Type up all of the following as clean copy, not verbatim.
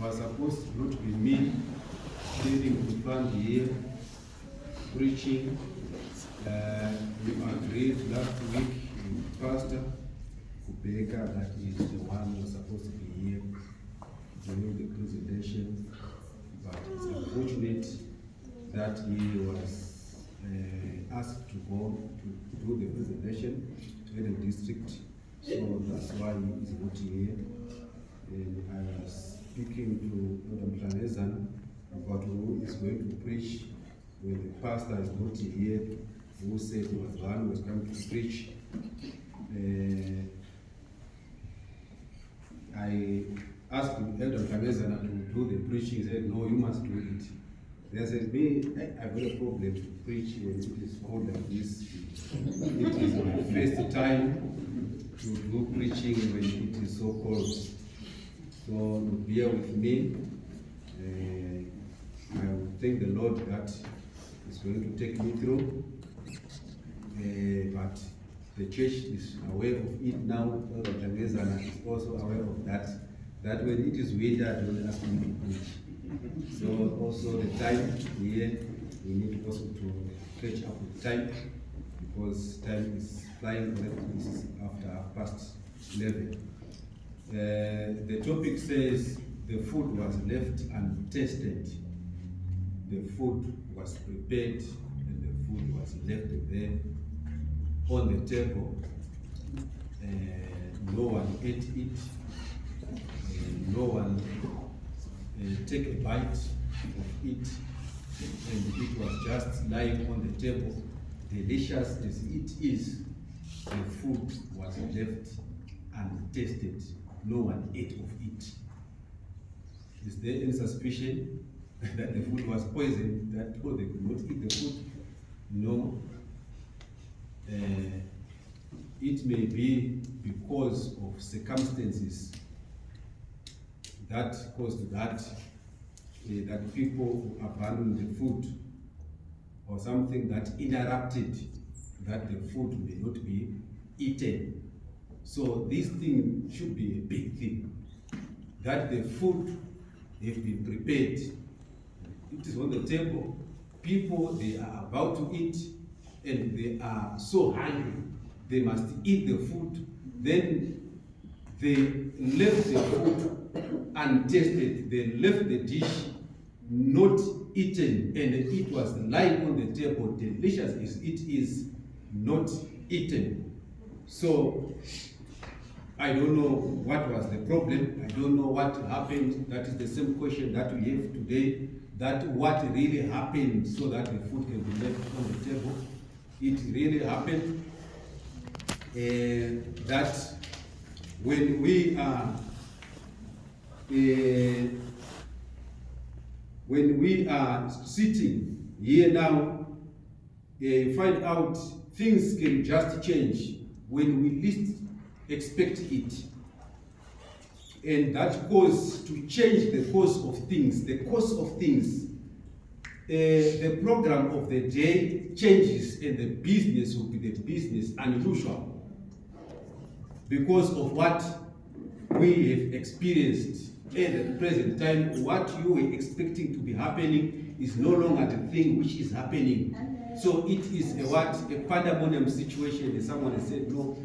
was supposed not to be me standing in front here, preaching. We agreed last week with Pastor Kubeka that he is the one who was supposed to be here during the presentation, but it's unfortunate that he was asked to go to do the presentation to the district, so that's why he is not here. And I was speaking to Madam Planezan about who is going to preach when the pastor is not here, who said he was one who was coming to preach. I asked Elder Planezan to do the preaching. He said, no, you must do it. They said, me, I've got a problem to preach when it is cold like this. It is my first time to do preaching when it is so cold. So bear with me. I will thank the Lord that is going to take me through. But the church is aware of it now. Elder Planezan is also aware of that. That when it is winter, don't ask me to preach. So also the time here, we need also to catch up with time, because time is flying already. This is after 11:30. The topic says the food was left untested. The food was prepared and the food was left there on the table. No one ate it. No one take a bite of it, and it was just lying on the table. Delicious as it is, the food was left untested. No one ate of it. Is there any suspicion that the food was poisoned, that they could not eat the food? No. It may be because of circumstances that caused that, that people abandoned the food, or something that interrupted that the food may not be eaten. So this thing should be a big thing, that the food has been prepared. It is on the table. People, they are about to eat, and they are so hungry. They must eat the food. Then they left the food untested. They left the dish not eaten, and it was lying on the table, delicious as it is, not eaten. So I don't know what was the problem. I don't know what happened. That is the same question that we have today, that what really happened so that the food can be left on the table. It really happened that when we are sitting here now, find out things can just change when we least expect it. And that cause to change the course of things, the program of the day changes, and the business will be the business unusual. Because of what we have experienced at the present time, what you were expecting to be happening is no longer the thing which is happening. So it is a pandemonium situation. Someone has said, no,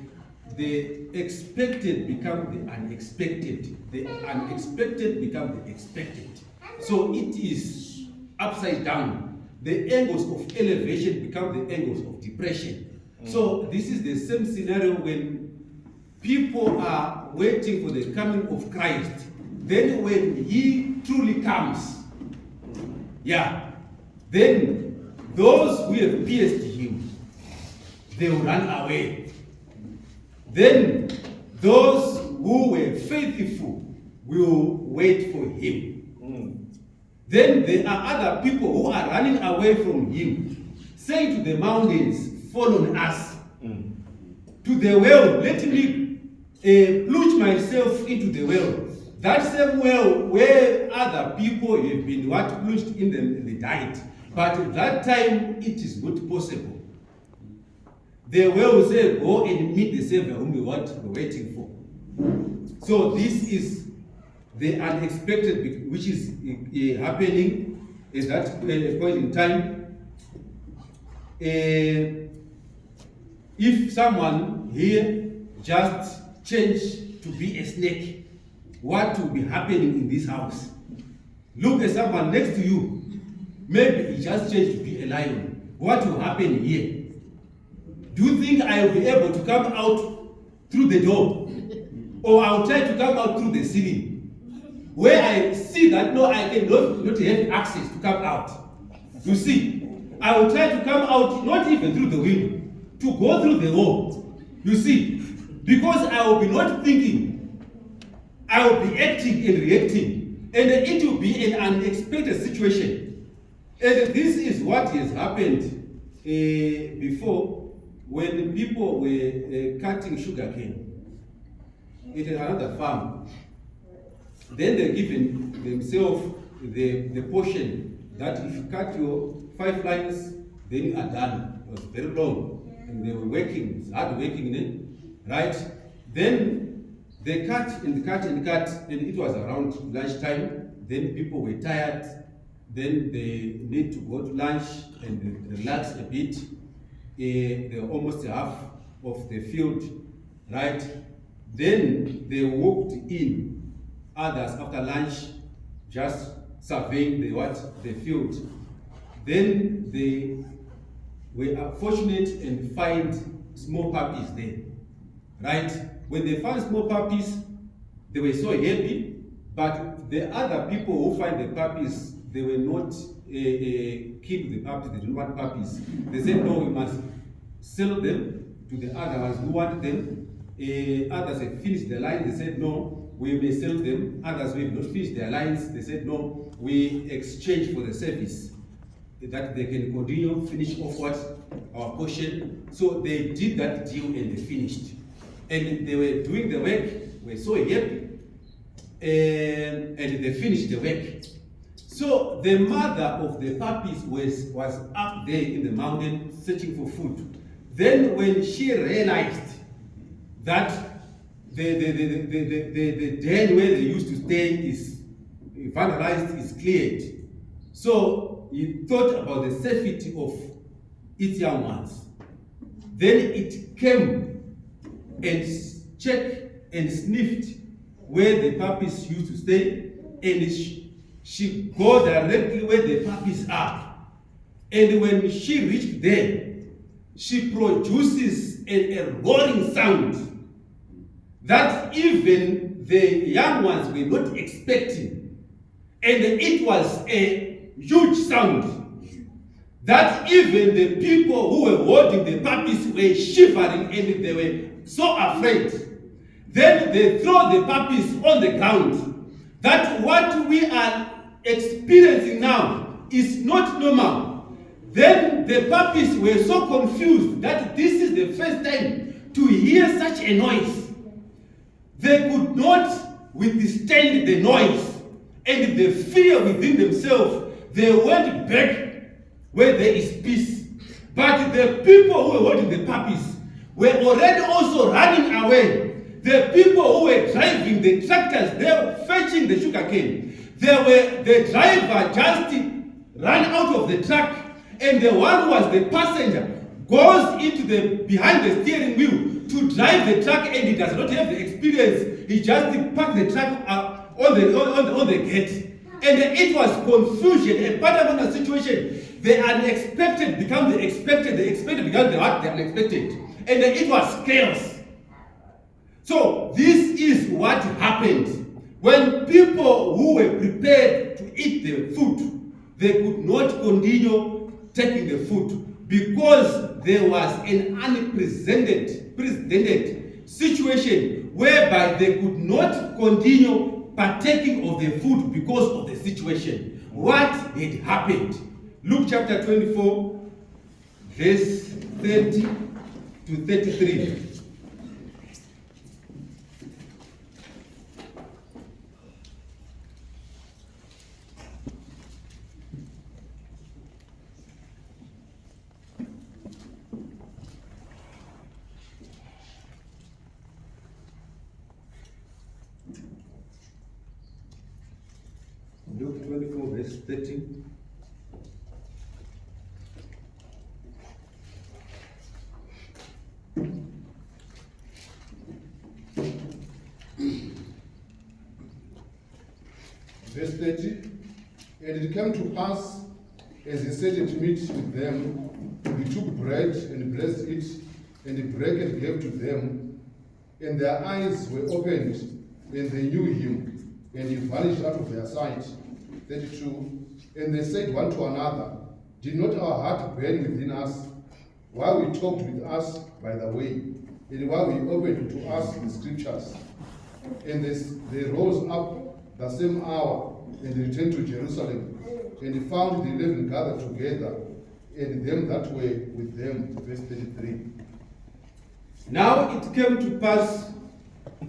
the expected become the unexpected. The unexpected become the expected. So it is upside down. The angles of elevation become the angles of depression. So this is the same scenario when people are waiting for the coming of Christ. Then when he truly comes, then those who have pierced him, they will run away. Then those who were faithful will wait for him. Then there are other people who are running away from him, saying to the mountains, fall on us. To the well, let me plunge myself into the well. That same well where other people have been plunged in them and they died. But at that time, it is not possible. The well will say, go and meet the Savior whom we were waiting for. So this is the unexpected, which is happening at that point in time. If someone here just changed to be a snake, what will be happening in this house? Look at someone next to you. Maybe he just changed to be a lion. What will happen here? Do you think I will be able to come out through the door? Or I will try to come out through the ceiling? Where I see that no, I cannot not have access to come out. You see, I will try to come out not even through the window, to go through the wall. You see, because I will be not thinking, I will be acting and reacting, and it will be an unexpected situation. And this is what has happened before when people were cutting sugarcane in another farm. Then they're given themselves the portion that if you cut your 5 lines, then you are done. It was very long. And they were working, it's hard working, right? Then they cut and cut and cut, and it was around lunchtime. Then people were tired. Then they need to go to lunch and relax a bit. They're almost half of the field, right? Then they walked in, others after lunch, just surveying the field. Then they were fortunate and find small puppies there, right? When they found small puppies, they were so happy, but the other people who find the puppies, they were not keep the puppies, they didn't want puppies. They said, no, we must sell them to the other ones who want them. Others had finished their lines, they said, no, we may sell them. Others who have not finished their lines, they said, no, we exchange for the service, that they can continue, finish off our portion. So they did that deal and they finished. And they were doing the work, were so happy, and they finished the work. So the mother of the puppies was up there in the mountain searching for food. Then when she realized that the den where they used to stay is vandalized, is cleared. So he thought about the safety of its young ones. Then it came and checked and sniffed where the puppies used to stay, and she go directly where the puppies are. And when she reached there, she produces a roaring sound that even the young ones were not expecting. And it was a huge sound that even the people who were holding the puppies were shivering and they were so afraid. Then they throw the puppies on the ground. That what we are experiencing now is not normal. Then the puppies were so confused that this is the first time to hear such a noise. They could not withstand the noise and the fear within themselves. They went back where there is peace. But the people who were holding the puppies were already also running away. The people who were driving the tractors, they were fetching the sugarcane. The driver just ran out of the truck, and the one who was the passenger goes into behind the steering wheel to drive the truck, and he does not have the experience. He just parked the truck on the gate. And it was confusion, a pandemonium situation. The unexpected became the expected became the unexpected. And it was chaos. So this is what happened. When people who were prepared to eat the food, they could not continue taking the food because there was an unprecedented situation whereby they could not continue partaking of the food because of the situation. What had happened? Luke chapter 24, verse 30 to 33. 13. Verse 30. And it came to pass, as he sat at meat with them, he took bread and blessed it, and he brake and gave to them. And their eyes were opened, and they knew him, and he vanished out of their sight. 32. And they said one to another, Did not our heart burn within us, while we talked with us by the way, and while we opened to us the scriptures? And they rose up the same hour, and returned to Jerusalem, and found the 11 gathered together, and them that were with them. Verse 33. Now it came to pass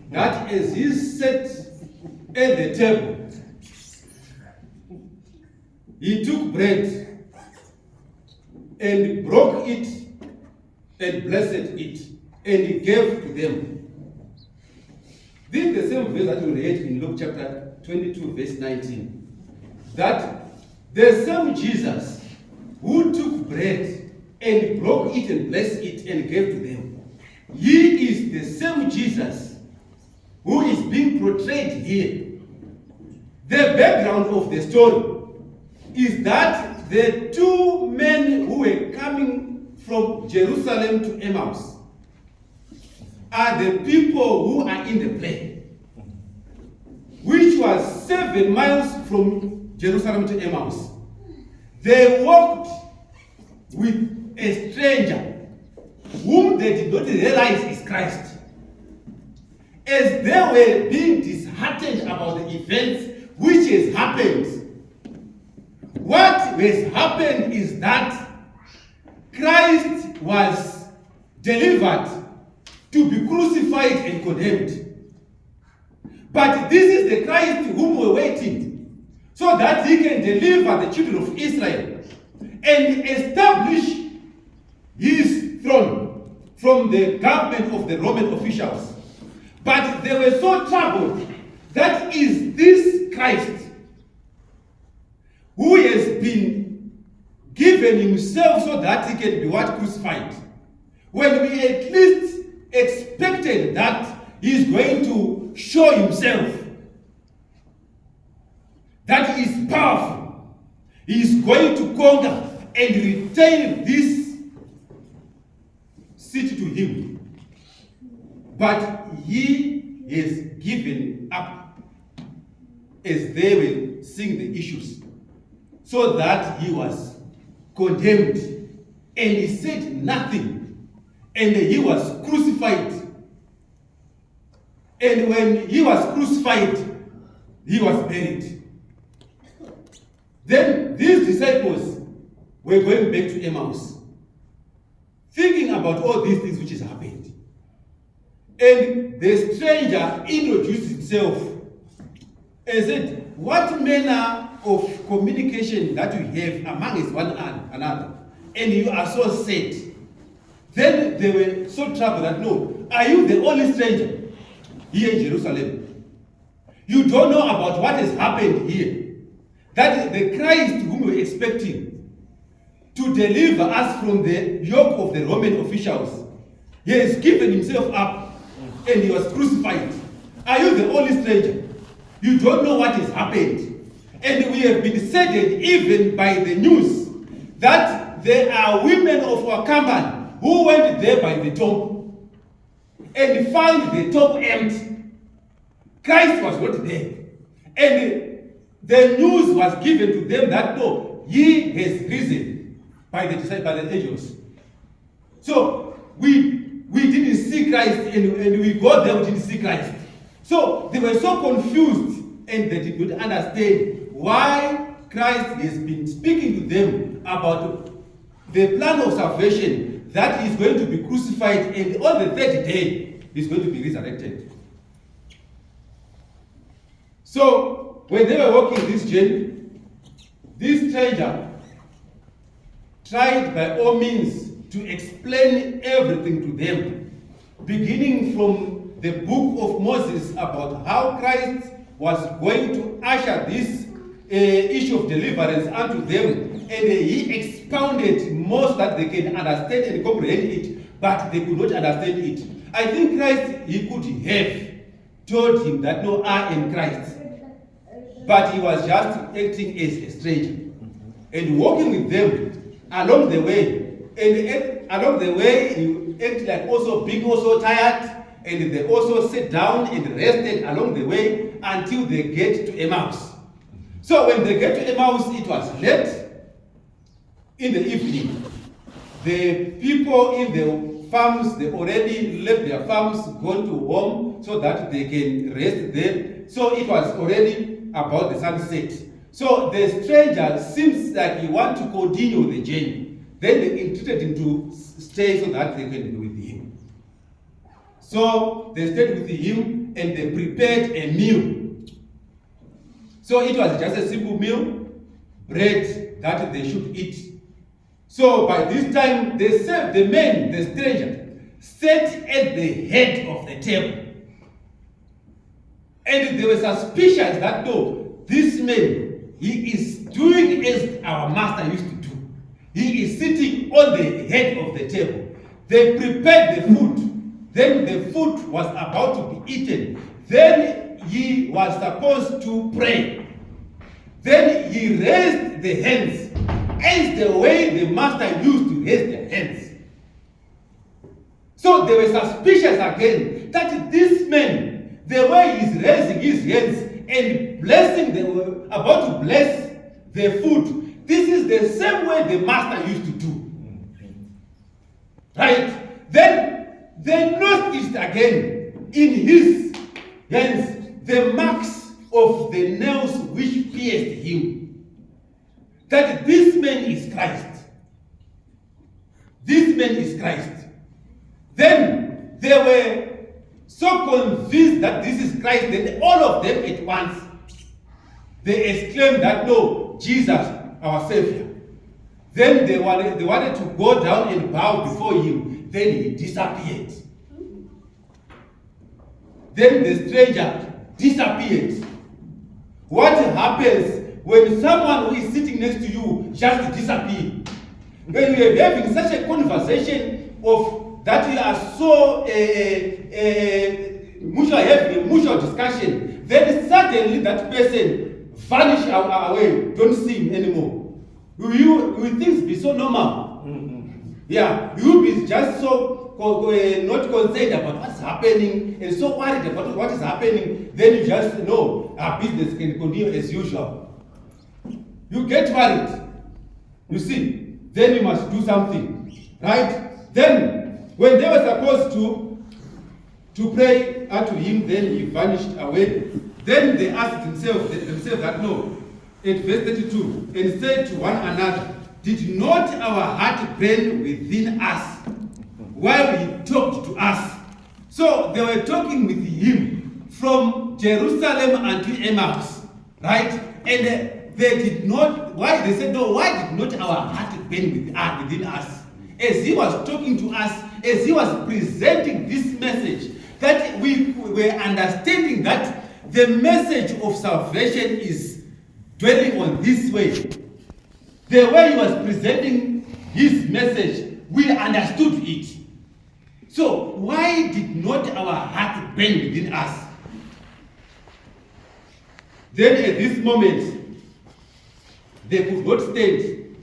that as he sat at the table, he took bread and broke it and blessed it, and he gave to them. This is the same verse that we read in Luke chapter 22, verse 19. That the same Jesus who took bread and broke it and blessed it and gave to them, he is the same Jesus who is being portrayed here. The background of the story is that the two men who were coming from Jerusalem to Emmaus are the people who are in the play, which was 7 miles from Jerusalem to Emmaus. They walked with a stranger whom they did not realize is Christ. As they were being disheartened about the events which has happened, what has happened is that Christ was delivered to be crucified and condemned. But this is the Christ whom we're waiting, so that he can deliver the children of Israel and establish his throne from the government of the Roman officials. But they were so troubled that is this Christ who has been given himself so that he can be what? Crucified. When we at least expected that he is going to show himself that he is powerful, he is going to conquer and retain this city to him. But he is given up as they were seeing the issues, so that he was condemned and he said nothing, and he was crucified. And when he was crucified, he was buried. Then these disciples were going back to Emmaus, thinking about all these things which has happened. And the stranger introduced himself and said, what manner of communication that you have among one another, and you are so sad? Then they were so troubled that, no, are you the only stranger here in Jerusalem? You don't know about what has happened here. That the Christ whom we were expecting to deliver us from the yoke of the Roman officials, he has given himself up and he was crucified. Are you the only stranger? You don't know what has happened. And we have been saddened even by the news that there are women of our company who went there by the tomb and found the tomb empty. Christ was not there. And the news was given to them that no, he has risen by the angels. So we didn't see Christ, and we got there, we didn't see Christ. So they were so confused, and they did not understand why Christ has been speaking to them about the plan of salvation, that he is going to be crucified, and on the third day he is going to be resurrected. So when they were walking this journey, this stranger tried by all means to explain everything to them, beginning from the book of Moses about how Christ was going to usher this issue of deliverance unto them, and he expounded most that they can understand and comprehend it, but they could not understand it. I think Christ, he could have told him that, no, I am Christ. But he was just acting as a stranger and walking with them along the way. And along the way, he acted like also being also tired, and they also sat down and rested along the way until they get to Emmaus. So when they get to Emmaus, it was late in the evening. The people in the farms, they already left their farms, gone to home so that they can rest there. So it was already about the sunset. So the stranger seems like he wants to continue the journey. Then they entreated him to stay so that they can be with him. So they stayed with him and they prepared a meal. So it was just a simple meal, bread that they should eat. So by this time, they served the man, the stranger, sat at the head of the table. And they were suspicious that, no, this man, he is doing as our master used to do. He is sitting on the head of the table. They prepared the food. Then the food was about to be eaten. Then he was supposed to pray. Then he raised the hands as the way the master used to raise their hands. So they were suspicious again that this man, the way he's raising his hands and blessing, they were about to bless the food, this is the same way the master used to do. Right? Then they noticed again in his hands the marks of the nails which pierced him. That this man is Christ. This man is Christ. Then they were so convinced that this is Christ that all of them at once, they exclaimed that, no, Jesus, our Savior. Then they wanted to go down and bow before him. Then he disappeared. Then the stranger disappeared. What happens when someone who is sitting next to you just disappears? When we are having such a conversation of that we are so having a mutual discussion, then suddenly that person vanish away, don't see him anymore. Will things be so normal? Yeah, you will be just so not concerned about what's happening and so worried about what is happening. Then you just know our business can continue as usual. You get worried. You see, then you must do something, right? Then, when they were supposed to pray unto him, then he vanished away. Then they asked themselves that, no, at verse 32, and said to one another, did not our heart burn within us while he talked to us? So they were talking with him from Jerusalem unto Emmaus, right? And they did not, why? They said, no, why did not our heart burn within us? As he was talking to us, as he was presenting this message, that we were understanding that the message of salvation is dwelling on this way. The way he was presenting his message, we understood it. So why did not our heart burn within us? Then at this moment, they could not stand.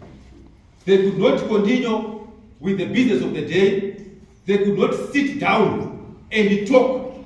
They could not continue with the business of the day. They could not sit down and talk.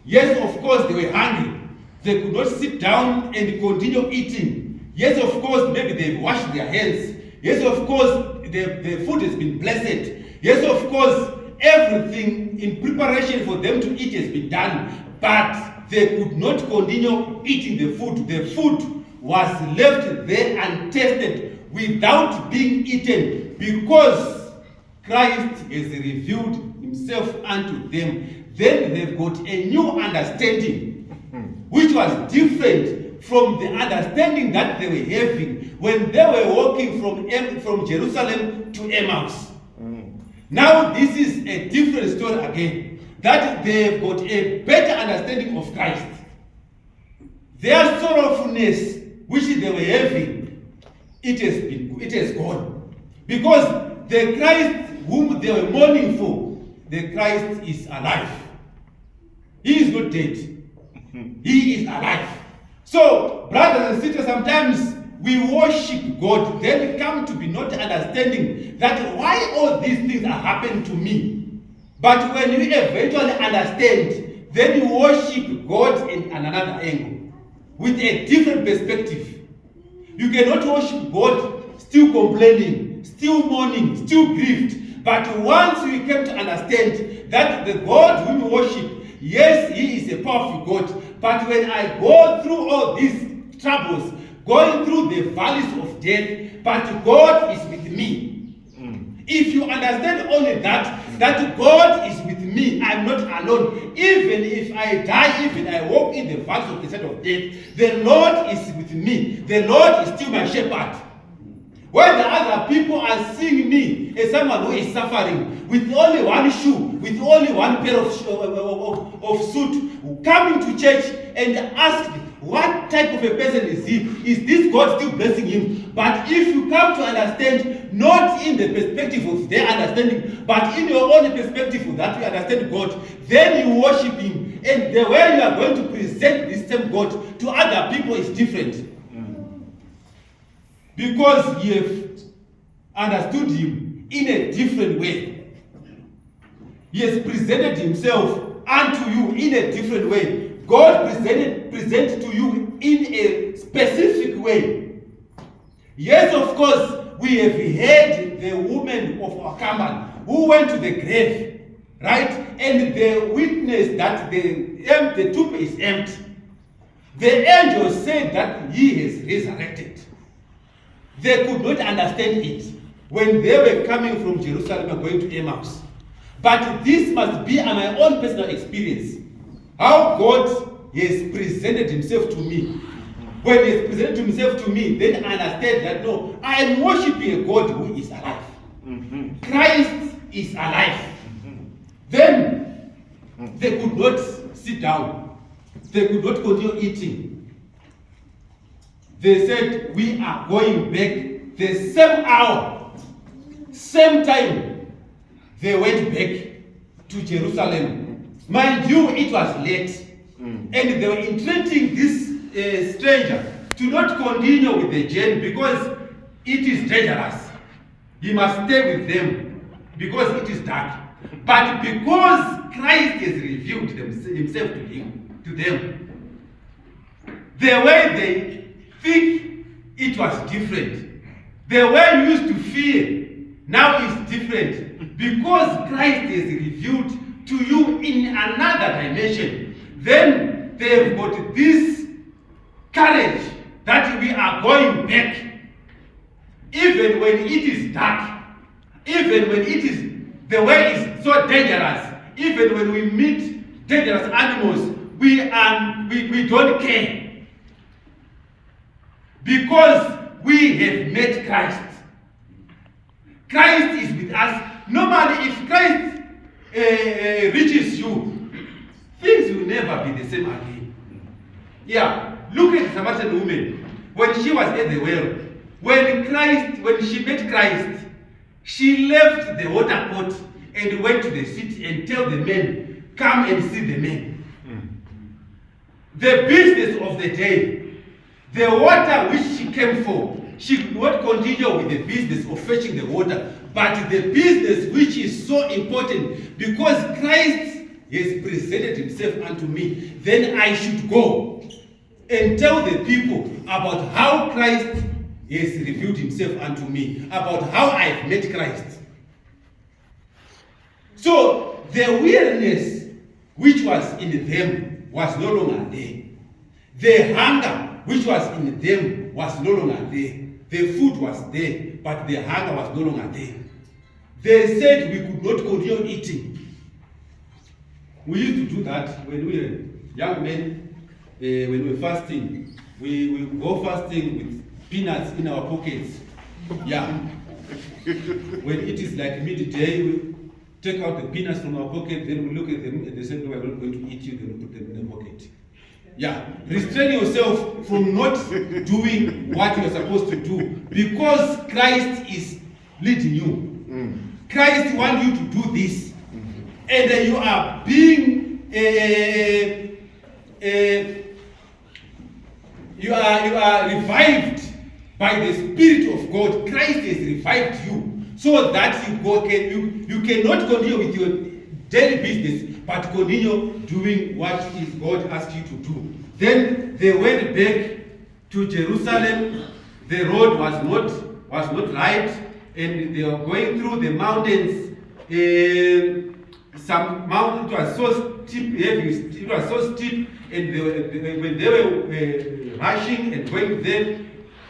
Yes, of course, they were hungry. They could not sit down and continue eating. Yes, of course, maybe they've washed their hands. Yes, of course, the food has been blessed. Yes, of course, everything in preparation for them to eat has been done. But they could not continue eating the food. The food was left there untested without being eaten because Christ has revealed himself unto them. Then they've got a new understanding, which was different from the understanding that they were having when they were walking from Jerusalem to Emmaus. Now this is a different story again, that they've got a better understanding of Christ. Their sorrowfulness which they were having, it has gone. Because the Christ whom they were mourning for, the Christ is alive. He is not dead. He is alive. So, brothers and sisters, sometimes we worship God, then come to be not understanding that why all these things are happening to me. But when you eventually understand, then you worship God in another angle, with a different perspective. You cannot worship God still complaining, still mourning, still grieved. But once we came to understand that the God whom we worship, yes, He is a powerful God. But when I go through all these troubles, going through the valleys of death, but God is with me. If you understand only that God is with me, I'm not alone. Even if I die, even I walk in the valleys of the shadow of death, the Lord is with me. The Lord is still my shepherd. When the other people are seeing me as someone who is suffering with only one shoe, with only one pair of suit, coming to church and ask, what type of a person is he? Is this God still blessing him? But if you come to understand, not in the perspective of their understanding, but in your own perspective that you understand God, then you worship Him. And the way you are going to present this same God to other people is different. Because you have understood Him in a different way. He has presented Himself unto you in a different way. God presented to you in a specific way. Yes, of course, we have heard the woman of Akaman who went to the grave, right? And they witnessed that the tomb is empty. The angel said that He has resurrected. They could not understand it when they were coming from Jerusalem and going to Emmaus. But this must be my own personal experience. How God has presented Himself to me. When He has presented Himself to me, then I understand that no, I am worshiping a God who is alive. Christ is alive. Then they could not sit down. They could not continue eating. They said, we are going back the same hour, same time. They went back to Jerusalem. Mind you, it was late. And they were entreating this stranger to not continue with the journey because it is dangerous. He must stay with them because it is dark. But because Christ has revealed Himself to them, the way they think it was different. The way you used to fear now is different. Because Christ has revealed to you in another dimension, then they have got this courage that we are going back. Even when it is dark, even when it is, the way is so dangerous, even when we meet dangerous animals, we don't care. Because we have met Christ. Christ is with us. Normally, if Christ reaches you, things will never be the same again. Yeah, look at the Samaritan woman. When she was at the well, when she met Christ, she left the water pot and went to the city and tell the men, come and see the men. The business of the day, the water which she came for, she could not continue with the business of fetching the water, but the business which is so important, because Christ has presented Himself unto me, then I should go and tell the people about how Christ has revealed Himself unto me, about how I have met Christ. So the weariness which was in them was no longer there. The hunger which was in them was no longer there. The food was there, but the hunger was no longer there. They said we could not continue eating. We used to do that when we were young men, when we were fasting. We go fasting with peanuts in our pockets. Yeah. When it is like midday, we take out the peanuts from our pocket, then we look at them and they say, no, we're not going to eat you, then we put them in the pocket. Yeah, restrain yourself from not doing what you're supposed to do because Christ is leading you. Christ wants you to do this, and you are being you are revived by the Spirit of God. Christ has revived you so that you cannot continue with your daily business, but continue doing what is God asked you to do. Then they went back to Jerusalem. The road was not right, and they were going through the mountains. Some mountain was so steep, it was so steep, and when they were rushing and going there,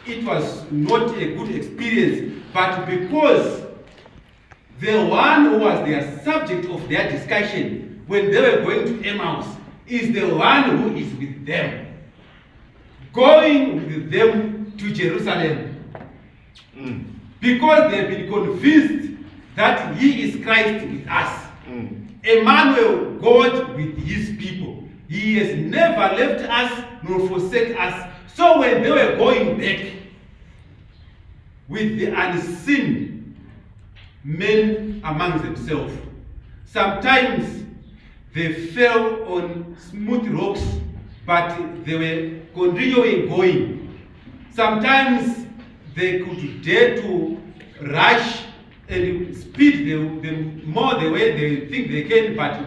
it was not a good experience. But because the one who was the subject of their discussion when they were going to Emmaus is the one who is with them, going with them to Jerusalem. Because they have been convinced that he is Christ with us. Emmanuel, God with his people. He has never left us nor forsake us. So when they were going back with the unseen men among themselves, sometimes they fell on smooth rocks, but they were continuing going. Sometimes they could dare to rush and speed the more the way they think they can, but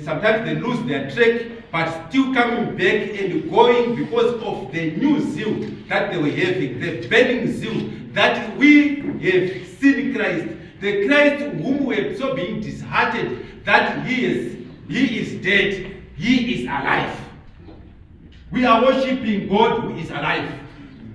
sometimes they lose their track, but still coming back and going because of the new zeal that they were having, the burning zeal that we have seen Christ, the Christ whom we have so being disheartened that he is dead, he is alive. We are worshiping God who is alive.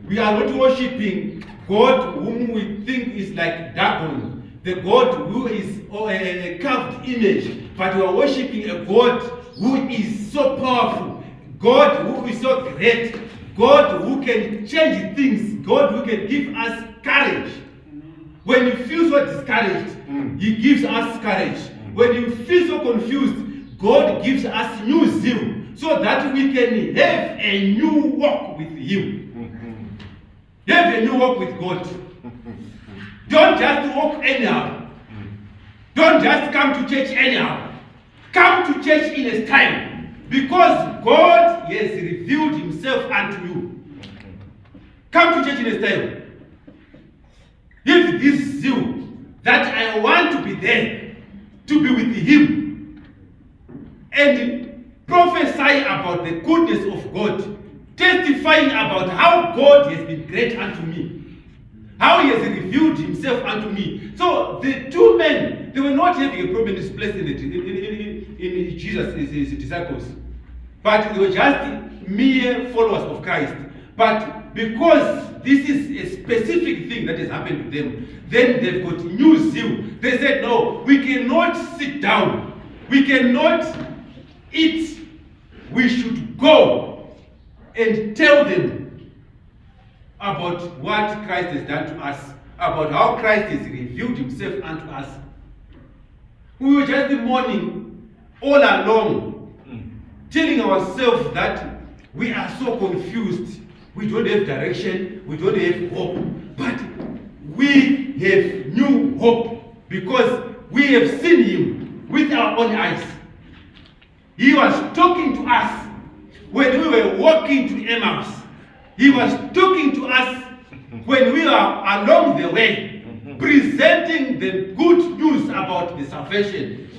We are not worshiping God whom we think is like Dagon, the God who is a carved image, but we are worshiping a God who is so powerful, God who is so great, God who can change things, God who can give us courage. When you feel so discouraged, he gives us courage. When you feel so confused, God gives us new zeal so that we can have a new walk with him. Have a new walk with God. Don't just walk anyhow. Don't just come to church anyhow. Come to church in a style, because God has revealed himself unto you. Come to church in a style. If this zeal that I want to be there, to be with him, and prophesy about the goodness of God, testifying about how God has been great unto me, how he has revealed himself unto me. So the two men, they were not having a prominent place in Jesus' his disciples, but they were just mere followers of Christ. But because this is a specific thing that has happened to them, then they've got new zeal. They said, no, we cannot sit down. We cannot eat. We should go and tell them about what Christ has done to us, about how Christ has revealed himself unto us. We were just mourning all along, telling ourselves that we are so confused. We don't have direction, we don't have hope. But we have new hope because we have seen him with our own eyes. He was talking to us when we were walking to Emmaus. He was talking to us when we were along the way, presenting the good news about the salvation.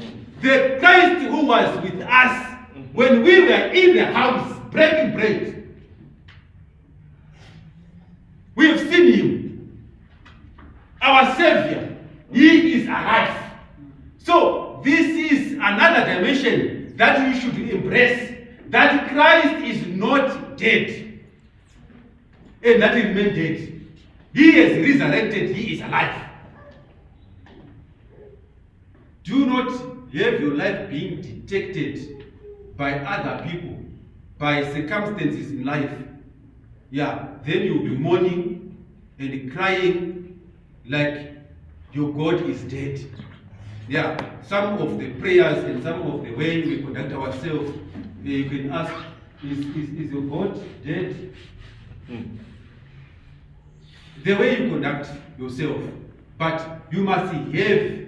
The Christ who was with us when we were in the house breaking bread. We have seen him, our Savior. He is alive. So this is another dimension that we should embrace, that Christ is not dead and that he remains dead. He has resurrected, he is alive. Do not have your life being detected by other people, by circumstances in life. Yeah, then you'll be mourning and crying like your God is dead. Yeah, some of the prayers and some of the way we conduct ourselves, you can ask, Is your God dead? The way you conduct yourself, but you must have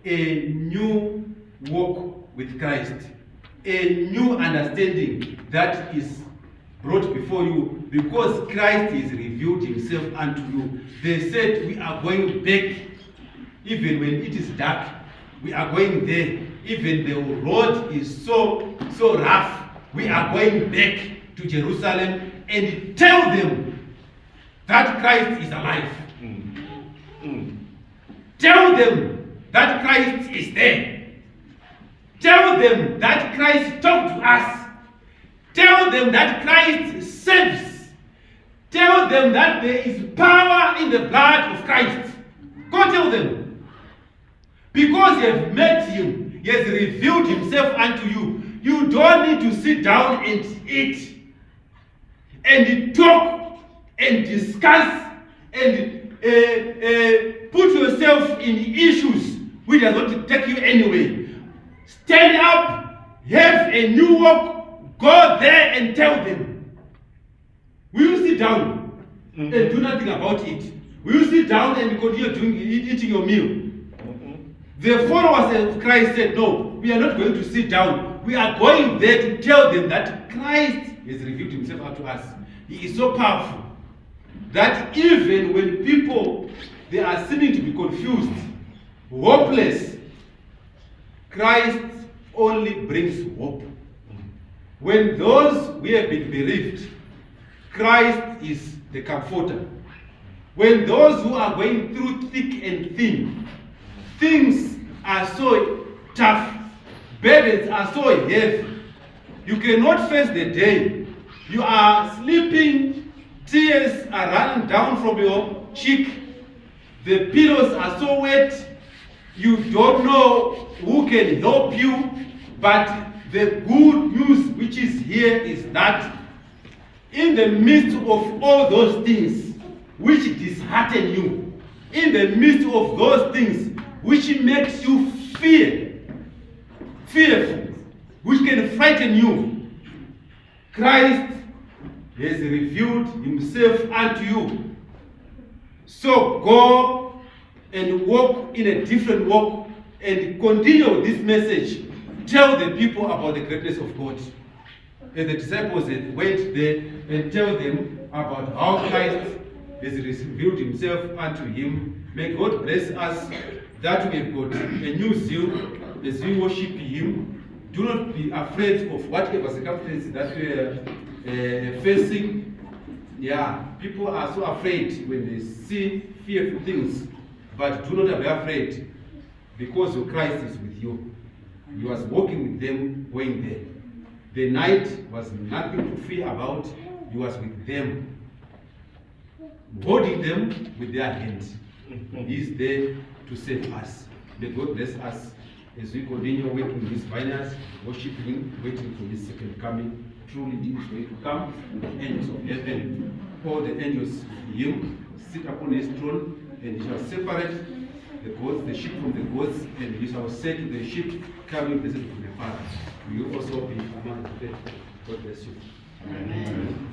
a new walk with Christ, a new understanding that is brought before you, because Christ has revealed himself unto you. They said we are going back, even when it is dark, we are going there. Even the road is so rough, we are going back to Jerusalem and tell them that Christ is alive. Tell them that Christ is there. Tell them that Christ talked to us. Tell them that Christ saves. Tell them that there is power in the blood of Christ. Go tell them. Because you have met him, he has revealed himself unto you. You don't need to sit down and eat and talk and discuss and put yourself in issues which does not take you anywhere. Stand up, have a new walk, go there and tell them. Will you sit down and do nothing about it? Will you sit down and continue eating your meal? The followers of Christ said, no, we are not going to sit down. We are going there to tell them that Christ has revealed himself unto us. He is so powerful that even when people, they are seeming to be confused, hopeless, Christ only brings hope. When those who have been bereaved, Christ is the comforter. When those who are going through thick and thin, things are so tough, burdens are so heavy, you cannot face the day. You are sleeping, tears are running down from your cheek, the pillows are so wet, you don't know who can help you. But the good news which is here is that in the midst of all those things which dishearten you, in the midst of those things which makes you fearful, which can frighten you, Christ has revealed himself unto you. So go and walk in a different walk and continue this message. Tell the people about the greatness of God. And the disciples went there and tell them about how Christ has revealed himself unto him. May God bless us that we have got a new zeal as we worship him. Do not be afraid of whatever circumstances that we are facing. Yeah, people are so afraid when they see fearful things. But do not be afraid, because your Christ is with you. You was walking with them going there. The night was nothing to fear about. You was with them, holding them with their hands. He is there to save us. May God bless us as we continue working with His vineyards, worshiping, waiting for His second coming. Truly He is going to come. The angels of heaven, all the angels with Him, sit upon His throne, and He shall separate the goats, the sheep from the goats, and He shall say to the sheep, come in blessed from the Father. Will you also be among the faithful? God bless you. Amen.